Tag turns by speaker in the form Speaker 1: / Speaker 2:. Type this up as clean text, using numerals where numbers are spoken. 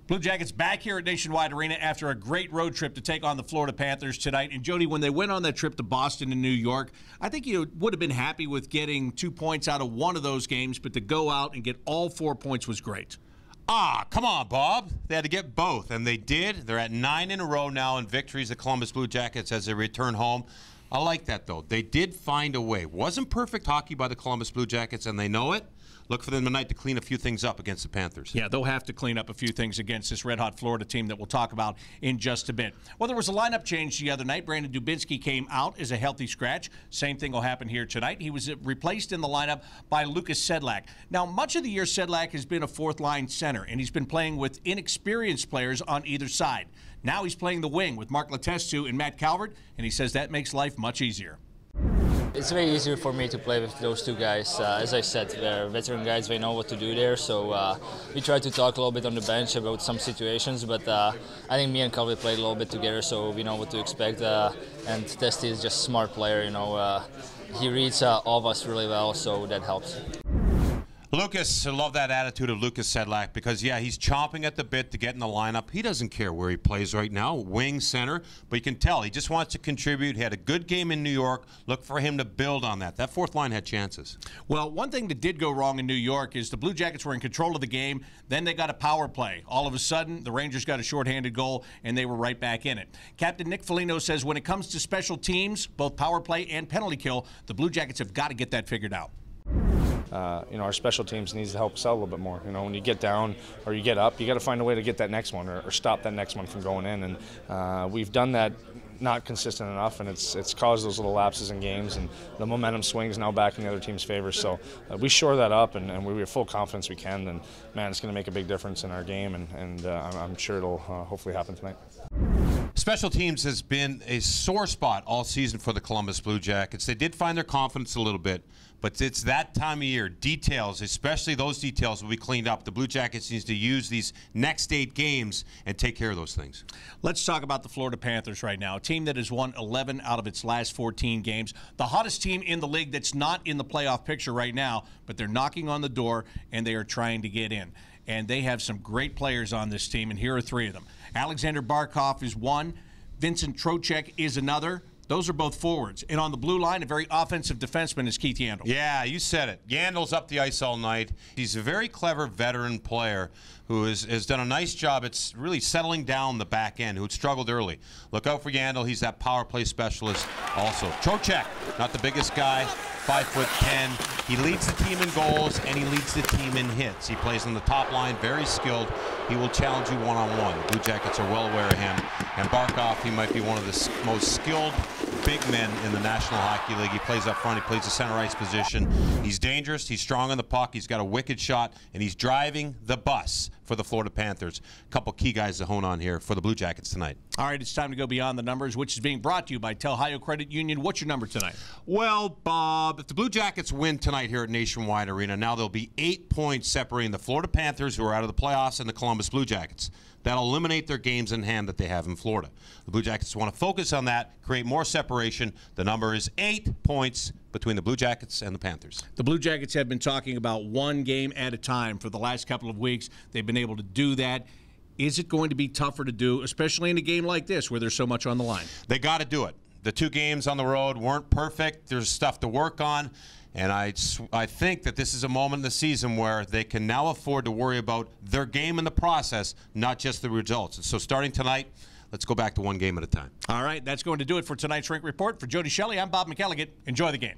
Speaker 1: Blue Jackets back here at Nationwide Arena after a great road trip to take on the Florida Panthers tonight. And, Jody, when they went on that trip to Boston and New York, I think you would have been happy with getting 2 points out of one of those games, but to go out and get all 4 points was great.
Speaker 2: Come on, Bob. They had to get both, and they did. They're at 9 in a row now in victories, the Columbus Blue Jackets, as they return home. I like that, though. They did find a way. Wasn't perfect hockey by the Columbus Blue Jackets, and they know it. Look for them tonight to clean a few things up against the Panthers.
Speaker 1: Yeah, they'll have to clean up a few things against this red-hot Florida team that we'll talk about in just a bit. Well, there was a lineup change the other night. Brandon Dubinsky came out as a healthy scratch. Same thing will happen here tonight. He was replaced in the lineup by Lucas Sedlak. Now, much of the year, Sedlak has been a fourth-line center, and he's been playing with inexperienced players on either side. Now he's playing the wing with Mark Letestu and Matt Calvert, and he says that makes life much easier.
Speaker 3: It's very easy for me to play with those two guys. As I said, they're veteran guys, they know what to do there, so we tried to talk a little bit on the bench about some situations, but I think me and Calvert played a little bit together, so we know what to expect, and Testy is just a smart player, you know. He reads all of us really well, so that helps.
Speaker 2: Lucas, I love that attitude of Lucas Sedlak because, yeah, he's chomping at the bit to get in the lineup. He doesn't care where he plays right now, wing, center, but you can tell he just wants to contribute. He had a good game in New York. Look for him to build on that. That fourth line had chances.
Speaker 1: Well, one thing that did go wrong in New York is the Blue Jackets were in control of the game. Then they got a power play. All of a sudden, the Rangers got a shorthanded goal, and they were right back in it. Captain Nick Foligno says when it comes to special teams, both power play and penalty kill, the Blue Jackets have got to get that figured out.
Speaker 4: You know, our special teams needs to help us out a little bit more. You know, when you get down or you get up, you got to find a way to get that next one or stop that next one from going in. And we've done that not consistent enough, and it's caused those little lapses in games, and the momentum swings now back in the other team's favor. So we shore that up, and we have full confidence we can. And man, it's going to make a big difference in our game, and I'm sure it'll hopefully happen tonight.
Speaker 2: Special teams has been a sore spot all season for the Columbus Blue Jackets. They did find their confidence a little bit, but it's that time of year. Details, especially those details, will be cleaned up. The Blue Jackets needs to use these next 8 games and take care of those things.
Speaker 1: Let's talk about the Florida Panthers right now, a team that has won 11 out of its last 14 games. The hottest team in the league that's not in the playoff picture right now, but they're knocking on the door, and they are trying to get in. And they have some great players on this team, and here are 3 of them. Alexander Barkov is one. Vincent Trocheck is another. Those are both forwards. And on the blue line, a very offensive defenseman is Keith Yandle.
Speaker 2: Yeah, you said it. Yandel's up the ice all night. He's a very clever veteran player who has done a nice job. It's really settling down the back end, who had struggled early. Look out for Yandel. He's that power play specialist also. Trocheck, not the biggest guy, 5'10". He leads the team in goals, and he leads the team in hits. He plays on the top line, very skilled. He will challenge you one-on-one. The Blue Jackets are well aware of him. And Barkov, he might be one of the most skilled big men in the National Hockey League. He plays up front. He plays the center ice position. He's dangerous. He's strong on the puck. He's got a wicked shot, and he's driving the bus for the Florida Panthers. A couple key guys to hone on here for the Blue Jackets tonight.
Speaker 1: All right, it's time to go beyond the numbers, which is being brought to you by Telhio Credit Union. What's your number tonight?
Speaker 2: Well, Bob, if the Blue Jackets win tonight here at Nationwide Arena, now there'll be 8 points separating the Florida Panthers, who are out of the playoffs, and the Columbus Blue Jackets. That'll eliminate their games in hand that they have in Florida. The Blue Jackets want to focus on that, create more separation. The number is 8 points between the Blue Jackets and the Panthers.
Speaker 1: The Blue Jackets have been talking about one game at a time for the last couple of weeks. They've been able to do that. Is it going to be tougher to do, especially in a game like this where there's so much on the line?
Speaker 2: They got to do it. The 2 games on the road weren't perfect. There's stuff to work on. And I think that this is a moment in the season where they can now afford to worry about their game in the process, not just the results. So starting tonight, let's go back to one game at a time.
Speaker 1: All right, that's going to do it for tonight's Rink Report. For Jody, Shelley, I'm Bob McElligott. Enjoy the game.